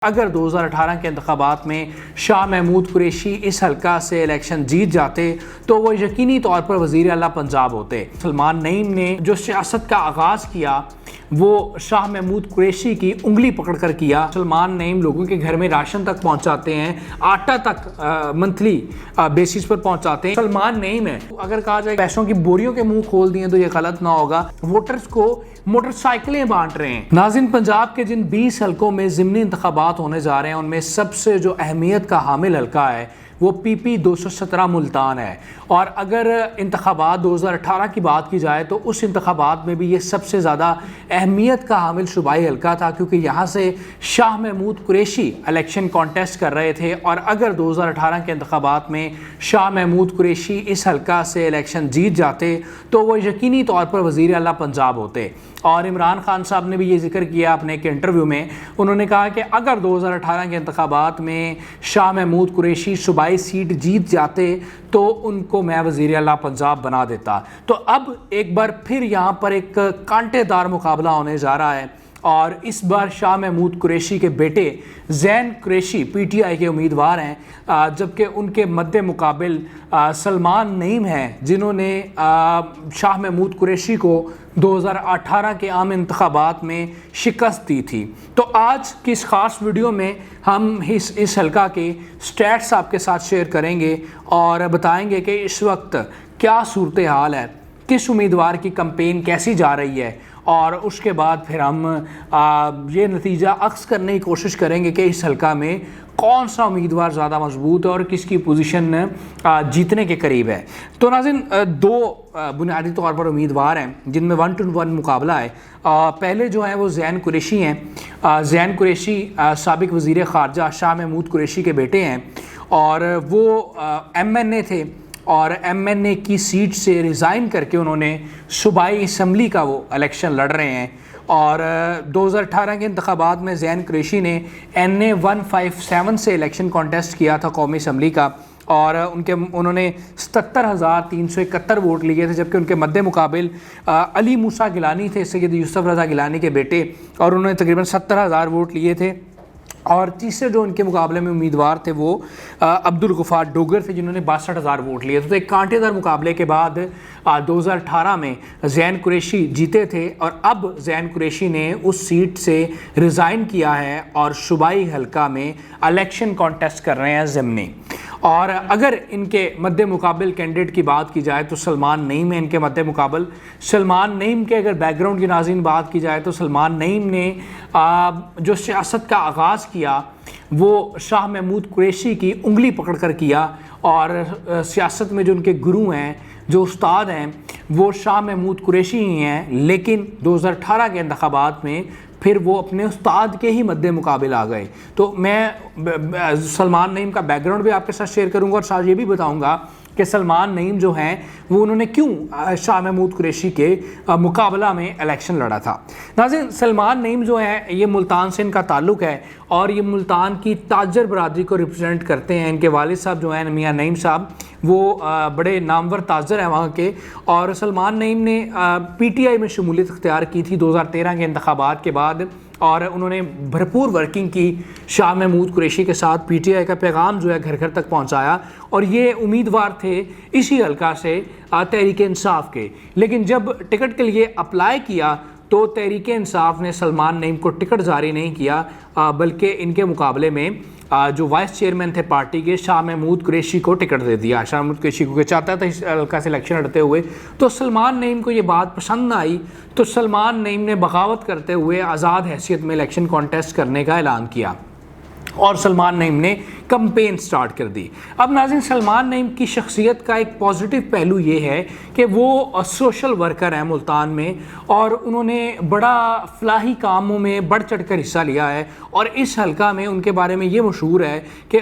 अगर 2018 के इंतखाबात में शाह महमूद कुरैशी इस हल्का से इलेक्शन जीत जाते तो वो यकीनी तौर पर वज़ीर आला पंजाब होते। सलमान नईम ने जो सियासत का आगाज़ किया वो शाह महमूद कुरैशी की उंगली पकड़कर किया। सलमान नईम लोगों के घर में राशन तक पहुंचाते हैं, आटा तक मंथली बेसिस पर पहुंचाते हैं। सलमान नईम है, अगर कहा जाए पैसों की बोरियों के मुंह खोल दिए तो ये गलत ना होगा। वोटर्स को मोटरसाइकिलें बांट रहे हैं। नाज़रीन, पंजाब के जिन 20 हलकों में ज़िमनी इंतखाबात होने जा रहे हैं उनमें सबसे जो अहमियत का हामिल हल्का है वो PP 217 मुल्तान है। और अगर इंतखाबात 2018 की बात की जाए तो उस इंतखाबात में भी ये सबसे ज़्यादा अहमियत का हामिल सूबाई हल्का था, क्योंकि यहाँ से शाह महमूद कुरैशी इलेक्शन कॉन्टेस्ट कर रहे थे। और अगर 2018 के इंतखाबात में शाह महमूद कुरैशी इस हल्का से इलेक्शन जीत जाते तो वो यकीनी तौर पर वज़ीर आला पंजाब होते। और इमरान खान साहब ने भी ये जिक्र किया अपने एक इंटरव्यू में। उन्होंने कहा कि अगर 2018 के इंतखाबात में शाह महमूद कुरैशी सूबाई सीट जीत जाते तो उनको मैं वज़ीर आला पंजाब बना देता। तो अब एक बार फिर यहाँ पर एक कांटेदार मुकाबला होने जा रहा है और इस बार शाह महमूद कुरैशी के बेटे ज़ैन कुरैशी PTI के उम्मीदवार हैं, जबकि उनके मद्दे मुकाबिल सलमान नईम हैं जिन्होंने शाह महमूद कुरैशी को 2018 के आम इंतखाबात में शिकस्त दी थी। तो आज की इस ख़ास वीडियो में हम इस हल्का के स्टैट्स आपके साथ शेयर करेंगे और बताएंगे कि इस वक्त क्या सूरत हाल है, किस उम्मीदवार की कैंपेन कैसी जा रही है, और उसके बाद फिर हम ये नतीजा अक्स करने की कोशिश करेंगे कि इस हल्का में कौन सा उम्मीदवार ज़्यादा मजबूत है और किसकी पोजीशन जीतने के करीब है। तो नाज़रीन, दो बुनियादी तौर पर उम्मीदवार हैं जिनमें 1 to 1 मुकाबला है। पहले जो है वो ज़ैन कुरैशी हैं। ज़ैन कुरैशी साबिक वज़ीर ख़ारजा शाह महमूद कुरैशी के बेटे हैं और वो MNA थे और MNA की सीट से रिज़ाइन करके उन्होंने सूबाई असम्बली का वो इलेक्शन लड़ रहे हैं। और 2018 के इंतखाबात में ज़ैन कुरैशी ने NA 157 से इलेक्शन कॉन्टेस्ट किया था कौमी असम्बली का, और उन्होंने 77,371 वोट लिए थे, जबकि उनके मद्दे मुकाबिल अली मूसा गिलानी थे, सैयद यूसुफ रज़ा गिलानी के बेटे, और उन्होंने तकरीबन 70,000 वोट लिए थे। और तीसरे जो उनके मुकाबले में उम्मीदवार थे वो अब्दुल गफ़ार डोगर थे जिन्होंने 62,000 वोट लिए थे। तो एक कांटेदार मुकाबले के बाद 2018 में ज़ैन कुरैशी जीते थे और अब ज़ैन कुरैशी ने उस सीट से रिज़ाइन किया है और सूबाई हल्का में इलेक्शन कॉन्टेस्ट कर रहे हैं ज़िमनी। और अगर इनके मद्दे मुकाबिल कैंडिडेट की बात की जाए तो सलमान नईम है इनके मद्दे मुकाबिल। सलमान नईम के अगर बैकग्राउंड की नाज़रीन बात की जाए तो सलमान नईम ने जो सियासत का आगाज़ किया वो शाह महमूद कुरैशी की उंगली पकड़कर किया, और सियासत में जो उनके गुरु हैं, जो उस्ताद हैं, वो शाह महमूद कुरैशी ही हैं। लेकिन 2018 के इंतखाबात में फिर वो अपने उस्ताद के ही मद्दे मुकाबिल आ गए। तो मैं सलमान नईम का बैकग्राउंड भी आपके साथ शेयर करूंगा और साथ ये भी बताऊंगा कि सलमान नईम जो हैं वो उन्होंने क्यों शाह महमूद कुरैशी के मुकाबला में इलेक्शन लड़ा था। नाज़रीन, सलमान नईम जो हैं ये मुल्तान से इनका ताल्लुक़ है और ये मुल्तान की ताजर बरादरी को रिप्रेजेंट करते हैं। इनके वालिद साहब जो हैं मियाँ नईम साहब, वो बड़े नामवर ताजर हैं वहाँ के। और सलमान नईम ने PTI में शमूलियत इख्तियार की थी 2013 के इंतखाबात के बाद, और उन्होंने भरपूर वर्किंग की शाह महमूद कुरैशी के साथ। PTI का पैगाम जो है घर घर तक पहुंचाया और ये उम्मीदवार थे इसी हल्का से तहरीक इंसाफ के। लेकिन जब टिकट के लिए अप्लाई किया तो तहरीक इंसाफ ने सलमान नईम को टिकट जारी नहीं किया, बल्कि इनके मुकाबले में जो वाइस चेयरमैन थे पार्टी के शाह महमूद कुरैशी को टिकट दे दिया। शाह महमूद कुरैशी को चाहता था इस हल्का से इलेक्शन लड़ते हुए, तो सलमान नईम को ये बात पसंद आई। तो सलमान नईम ने बगावत करते हुए आज़ाद हैसियत में इलेक्शन कॉन्टेस्ट करने का ऐलान किया और सलमान नईम ने कैंपेन स्टार्ट कर दी। अब नाज़रीन, सलमान नईम की शख्सियत का एक पॉजिटिव पहलू ये है कि वो सोशल वर्कर हैं मुल्तान में, और उन्होंने बड़ा फलाही कामों में बढ़ चढ़ कर हिस्सा लिया है। और इस हल्का में उनके बारे में ये मशहूर है कि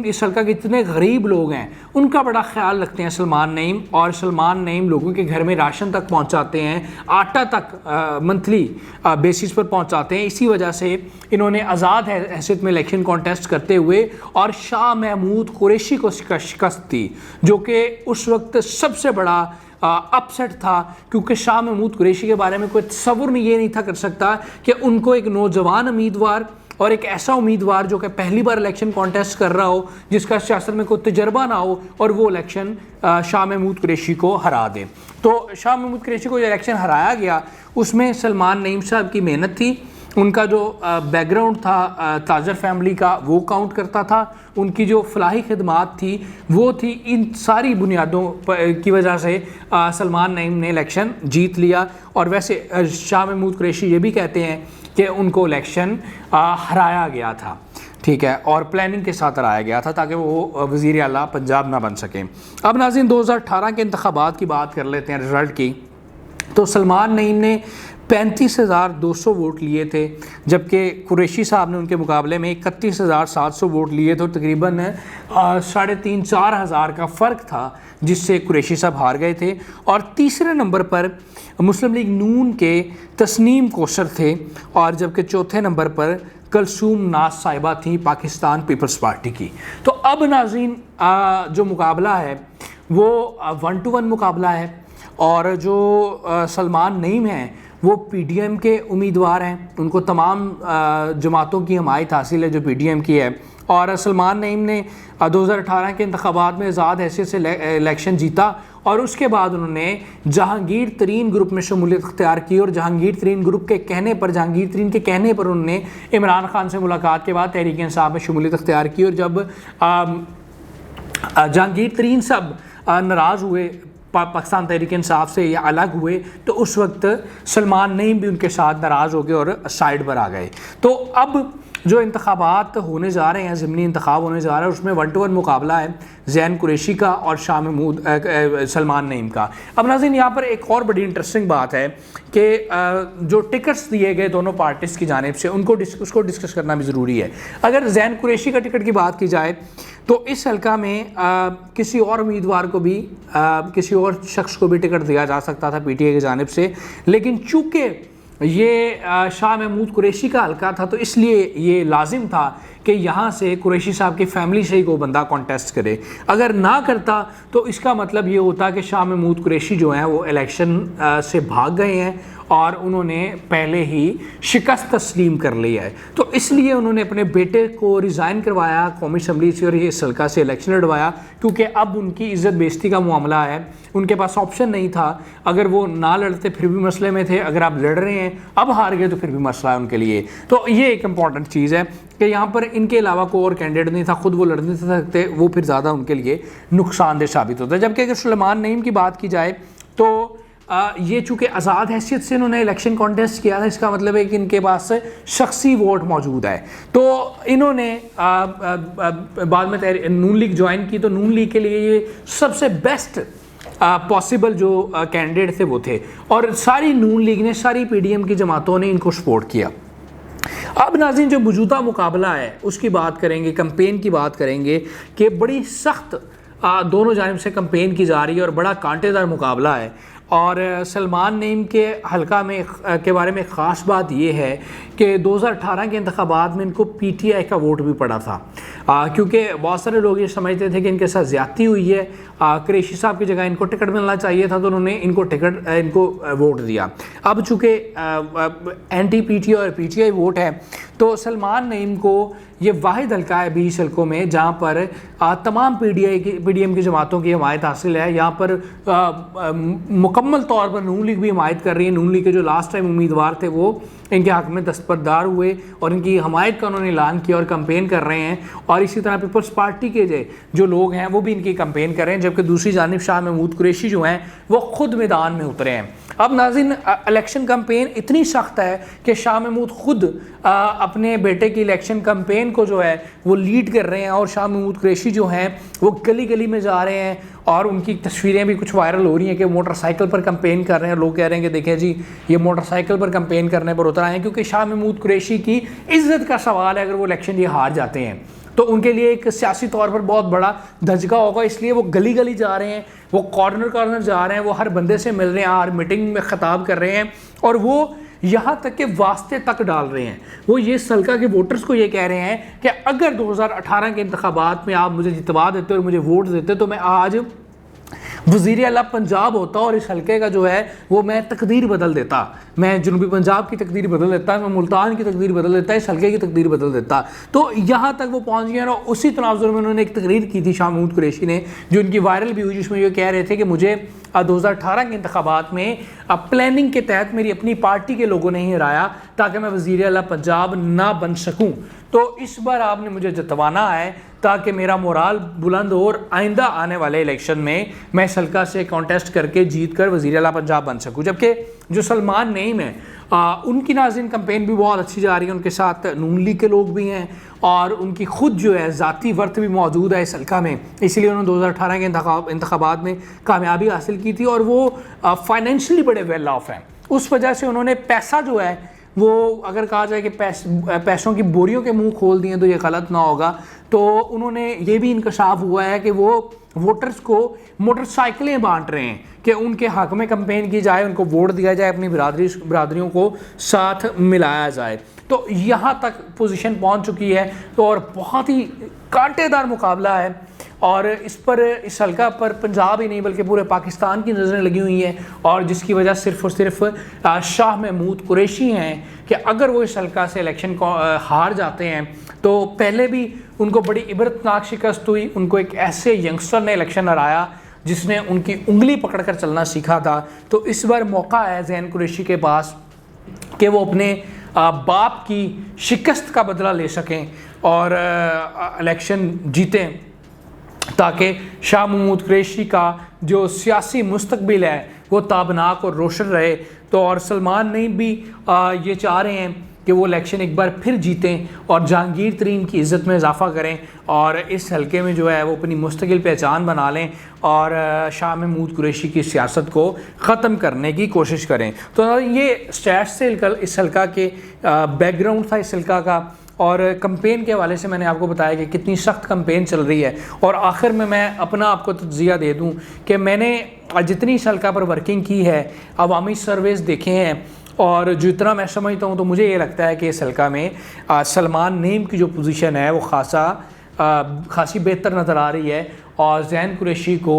इस हल्का के जितने गरीब लोग हैं उनका बड़ा ख्याल रखते हैं सलमान नईम। और सलमान नईम लोगों के घर में राशन तक पहुँचाते हैं, आटा तक मंथली बेसिस पर पहुँचाते हैं। इसी वजह से इन्होंने आज़ाद हैसियत में इलेक्शन कॉन्टेस्ट करते हुए और शाह महमूद कुरैशी को शिकस्त दी, जो कि उस वक्त सबसे बड़ा अपसेट था, क्योंकि शाह महमूद कुरैशी के बारे में कोई तसव्वुर ये नहीं था कर सकता कि उनको एक नौजवान उम्मीदवार और एक ऐसा उम्मीदवार जो कि पहली बार इलेक्शन कॉन्टेस्ट कर रहा हो, जिसका सियासत में कोई तजर्बा ना हो, और वो इलेक्शन शाह महमूद कुरैशी को हरा दे। तो शाह महमूद कुरैशी को जो इलेक्शन हराया गया उसमें सलमान नईम साहब की मेहनत थी, उनका जो बैकग्राउंड था ताजर फैमिली का वो काउंट करता था, उनकी जो फलाही खिदमात थी वो थी। इन सारी बुनियादों की वजह से सलमान नईम ने इलेक्शन जीत लिया। और वैसे शाह महमूद कुरैशी ये भी कहते हैं कि उनको इलेक्शन हराया गया था, ठीक है, और प्लानिंग के साथ हराया गया था ताकि वो वज़ीर आला पंजाब ना बन सकें। अब नाज़रीन 2018 के इंतखाबात की बात कर लेते हैं, रिज़ल्ट की। तो सलमान नईम ने 35,200 वोट लिए थे, जबकि कुरैशी साहब ने उनके मुकाबले में 31,700 वोट लिए थे। तकरीबन 3,500-4 हज़ार का फ़र्क था जिससे कुरैशी साहब हार गए थे। और तीसरे नंबर पर मुस्लिम लीग नून के तस्नीम कोसर थे, और जबकि चौथे नंबर पर कलसूम नाज साहिबा थी पाकिस्तान पीपल्स पार्टी की। तो अब नाज़रीन जो मुकाबला है वो 1-1 मुकाबला है, और जो सलमान नईम हैं वो पीडीएम के उम्मीदवार हैं, उनको तमाम जमातों की हमायत हासिल है जो पीडीएम की है। और सलमान नईम ने 2018 के इंतखाबात में आज़ाद हैसियत से इलेक्शन जीता, और उसके बाद उन्होंने जहांगीर तरीन ग्रुप में शमूलियत अख्तियार की, और जहांगीर तरीन ग्रुप के कहने पर, जहांगीर तरीन के कहने पर उन्होंने इमरान खान से मुलाकात के बाद तहरीक इंसाफ में शमूलियत अख्तियार की। और जब जहांगीर तरीन साहब नाराज़ हुए पाकिस्तान तहरीक इंसाफ से या अलग हुए, तो उस वक्त सलमान नईम भी उनके साथ नाराज़ हो गए और साइड पर आ गए। तो अब जो इंतखाबात होने जा रहे हैं, ज़िमनी इंतखाब होने जा रहा है, उसमें 1-1 मुकाबला है ज़ैन कुरैशी का और शाह महमूद सलमान नईम का। अब नाज़रीन यहाँ पर एक और बड़ी इंटरेस्टिंग बात है कि जो टिकट्स दिए गए दोनों पार्टीज़ की जानिब से उसको डिस्कस करना भी ज़रूरी है। अगर ज़ैन कुरैशी का टिकट की बात की जाए तो इस हल्का में किसी और उम्मीदवार को भी किसी और शख्स को भी टिकट दिया जा सकता था पीटीआई की जानिब से, लेकिन चूँकि ये शाह महमूद कुरैशी का हल्का था तो इसलिए ये लाजिम था कि यहाँ से कुरैशी साहब की फैमिली से ही कोई बंदा कॉन्टेस्ट करे। अगर ना करता तो इसका मतलब ये होता कि शाह महमूद कुरैशी जो हैं वो इलेक्शन से भाग गए हैं और उन्होंने पहले ही शिकस्त तस्लीम कर लिया है। तो इसलिए उन्होंने अपने बेटे को रिज़ाइन करवाया कौमी असम्बली से और ये इस हल्का से इलेक्शन लड़वाया, क्योंकि अब उनकी इज़्ज़त बेइज्जती का मामला है। उनके पास ऑप्शन नहीं था, अगर वो ना लड़ते फिर भी मसले में थे, अगर आप लड़ रहे हैं अब हार गए तो फिर भी मसला है उनके लिए। तो ये एक इम्पॉर्टेंट चीज़ है कि यहाँ पर इनके अलावा कोई और कैंडिडेट नहीं था, खुद वो लड़ नहीं सकते, वो फिर ज़्यादा उनके लिए नुकसानदेह साबित होता है। जबकि अगर सलमान नईम की बात की जाए तो ये चूँकि आज़ाद हैसियत से इन्होंने इलेक्शन कॉन्टेस्ट किया था, इसका मतलब है कि इनके पास शख्सी वोट मौजूद है। तो इन्होंने बाद में नून लीग ज्वाइन की, तो नून लीग के लिए ये सबसे बेस्ट पॉसिबल जो कैंडिडेट थे वो थे, और सारी नून लीग ने, सारी पीडीएम की जमातों ने इनको सपोर्ट किया। अब नाज़रीन जो मौजूदा मुकाबला है उसकी बात करेंगे, कंपेन की बात करेंगे कि बड़ी सख्त दोनों जानिब से कंपेन की जा रही है और बड़ा कांटेदार मुकाबला है। और सलमान नईम के हल्का में के बारे में ख़ास बात यह है कि 2018 के इंतखाबात में इनको पीटीआई का वोट भी पड़ा था, क्योंकि बहुत सारे लोग ये समझते थे कि इनके साथ ज़्यादती हुई है, कुरैशी साहब की जगह इनको टिकट मिलना चाहिए था, तो उन्होंने इनको वोट दिया। अब चूँकि एंटी पीटीआई और पीटीआई वोट है तो सलमान नईम को ये वाहिद हल्का है 20 हल्कों में जहाँ पर तमाम पीडीएम की जमातों की हमायत हासिल है। यहाँ पर मुकम्मल तौर पर नून लीग भी हमायत कर रही है। नून लीग के जो लास्ट टाइम उम्मीदवार थे वो इनके हक़ में दस्तबरदार हुए और इनकी हमायत का उन्होंने ऐलान किया और कंपेन कर रहे हैं। और इसी तरह पीपल्स पार्टी के जो लोग हैं वो भी इनकी कंपेन कर रहे हैं, जबकि दूसरी जानिब शाह महमूद कुरैशी जो हैं वो खुद मैदान में उतरे हैं। अब नाज़रीन इलेक्शन कंपेन इतनी सख्त है कि शाह महमूद खुद अपने बेटे की इलेक्शन कंपेन को जो है वो लीड कर रहे हैं, और शाह महमूद कुरैशी जो हैं वो गली गली में जा रहे हैं और उनकी तस्वीरें भी कुछ वायरल हो रही हैं कि मोटरसाइकिल पर कंपेन कर रहे हैं। लोग कह रहे हैं कि देखें जी ये मोटरसाइकिल पर कंपेन करने पर उतर आए हैं, क्योंकि शाह महमूद कुरैशी की इज़्ज़त का सवाल है। अगर वो इलेक्शन ये हार जाते हैं तो उनके लिए एक सियासी तौर पर बहुत बड़ा धचका होगा, इसलिए वो गली गली जा रहे हैं, वो कॉर्नर कॉर्नर जा रहे हैं, वो हर बंदे से मिल रहे हैं, हर मीटिंग में ख़िताब कर रहे हैं, और वो यहाँ तक के वास्ते तक डाल रहे हैं। वो ये सल्का के वोटर्स को ये कह रहे हैं कि अगर 2018 के इंतखाबात में आप मुझे जितवा देते और मुझे वोट देते तो मैं आज वज़ीर आला पंजाब होता और इस हल्के का जो है वो मैं तकदीर बदल देता, मैं जनूबी पंजाब की तकदीर बदल देता, मैं मुल्तान की तकदीर बदल देता, इस हल्के की तकदीर बदल देता। तो यहाँ तक वो पहुँच गए। और उसी तनाजुर में उन्होंने एक तकरीर की थी शाह महमूद कुरैशी ने, जो उनकी वायरल भी हुई, जिसमें ये कह रहे थे कि मुझे 2018 के इंतखाबात में प्लानिंग के तहत मेरी अपनी पार्टी के लोगों ने ही हराया ताकि मैं वज़ीर आला पंजाब ना बन सकूं। तो इस बार आपने मुझे जतवाना है ताकि मेरा मोराल बुलंद हो और आइंदा आने वाले इलेक्शन में मैं इस हल्का से कॉन्टेस्ट करके जीत कर वज़ीर आला पंजाब बन सकूं। जबकि जो सलमान नईम है उनकी नाज़रीन कैंपेन भी बहुत अच्छी जा रही है, उनके साथ नून लीग के लोग भी हैं और उनकी खुद जो है ज़ाती वर्थ भी मौजूद है इस हल्का में, इसलिए उन्होंने 2018 के इंतखाबात में कामयाबी हासिल की थी और वो फाइनेंशियली बड़े वेल ऑफ हैं। उस वजह से उन्होंने पैसा जो है वो, अगर कहा जाए कि पैसों की बोरियों के मुंह खोल दिए तो ये गलत ना होगा, तो उन्होंने ये भी इंकशाफ हुआ है कि वो वोटर्स को मोटरसाइकिलें बांट रहे हैं कि उनके हक में कैंपेन की जाए, उनको वोट दिया जाए, अपनी बिरादरियों को साथ मिलाया जाए। तो यहाँ तक पोजीशन पहुँच चुकी है। तो और बहुत ही कांटेदार मुकाबला है और इस हल्का पर पंजाब ही नहीं बल्कि पूरे पाकिस्तान की नज़रें लगी हुई हैं और जिसकी वजह सिर्फ़ और सिर्फ शाह महमूद कुरैशी हैं कि अगर वो इस हल्का से इलेक्शन को हार जाते हैं तो पहले भी उनको बड़ी इबरतनाक शिकस्त हुई। उनको एक ऐसे यंगस्टर ने इलेक्शन हराया जिसने उनकी उंगली पकड़कर चलना सीखा था। तो इस बार मौका है ज़ैन कुरैशी के पास कि वो अपने बाप की शिकस्त का बदला ले सकें और इलेक्शन जीतें ताकि शाह महमूद कुरैशी का जो सियासी मुस्तकबिल है वो ताबनाक और रोशन रहे। तो और सलमान नईम भी ये चाह रहे हैं कि वो इलेक्शन एक बार फिर जीतें और जहांगीर तरीन की इज़्ज़त में इजाफ़ा करें और इस हल्के में जो है वो अपनी मुस्तकिल पहचान बना लें और शाह महमूद कुरैशी की सियासत को ख़त्म करने की कोशिश करें। तो ये स्टैट्स से इस हल्का के बैकग्राउंड था इस हल्का का। और कैंपेन के हवाले से मैंने आपको बताया कि कितनी सख्त कैंपेन चल रही है। और आखिर में मैं अपना आपको तज्ज़िया दे दूं कि मैंने जितनी इस हल्का पर वर्किंग की है, अवामी सर्वेस देखे हैं और जितना मैं समझता हूं तो मुझे ये लगता है कि इस हल्का में सलमान नईम की जो पोजीशन है वो खासी बेहतर नज़र आ रही है और ज़ैन कुरैशी को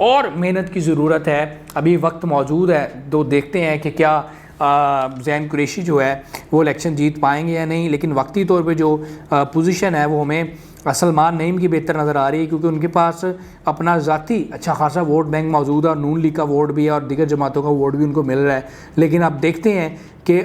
और मेहनत की ज़रूरत है। अभी वक्त मौजूद है, तो देखते हैं कि क्या ज़ैन कुरैशी जो है वो इलेक्शन जीत पाएंगे या नहीं। लेकिन वक्ती तौर पे जो पोजीशन है वो हमें सलमान नईम की बेहतर नज़र आ रही है क्योंकि उनके पास अपना ज़ाती अच्छा खासा वोट बैंक मौजूद है और नून लीग का वोट भी है और दीगर जमातों का वोट भी उनको मिल रहा है। लेकिन अब देखते हैं कि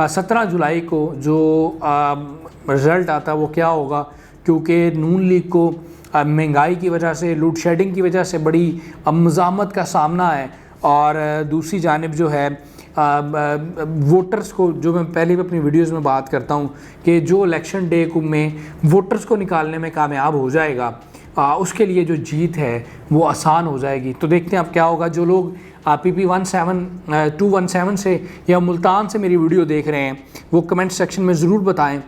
17 जुलाई को जो रिज़ल्ट आता है वो क्या होगा, क्योंकि नून लीग को महंगाई की वजह से, लूड शेडिंग की वजह से बड़ी मज़ामत का सामना है और दूसरी जानिब जो है वोटर्स को, जो मैं पहले भी अपनी वीडियोस में बात करता हूं कि जो इलेक्शन डे को में वोटर्स को निकालने में कामयाब हो जाएगा उसके लिए जो जीत है वो आसान हो जाएगी। तो देखते हैं अब क्या होगा। जो लोग PP 217 से या मुल्तान से मेरी वीडियो देख रहे हैं वो कमेंट सेक्शन में ज़रूर बताएं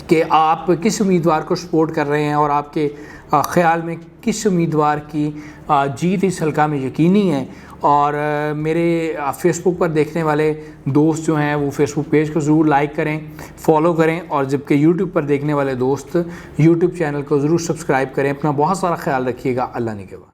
कि आप किस उम्मीदवार को सपोर्ट कर रहे हैं और आपके ख़्याल में किस उम्मीदवार की जीत इस हल्का में यकीनी है। और मेरे फेसबुक पर देखने वाले दोस्त जो हैं वो फेसबुक पेज को ज़रूर लाइक करें, फॉलो करें और जबकि यूट्यूब पर देखने वाले दोस्त यूट्यूब चैनल को ज़रूर सब्सक्राइब करें। अपना बहुत सारा ख्याल रखिएगा। अल्लाह ने के बाद।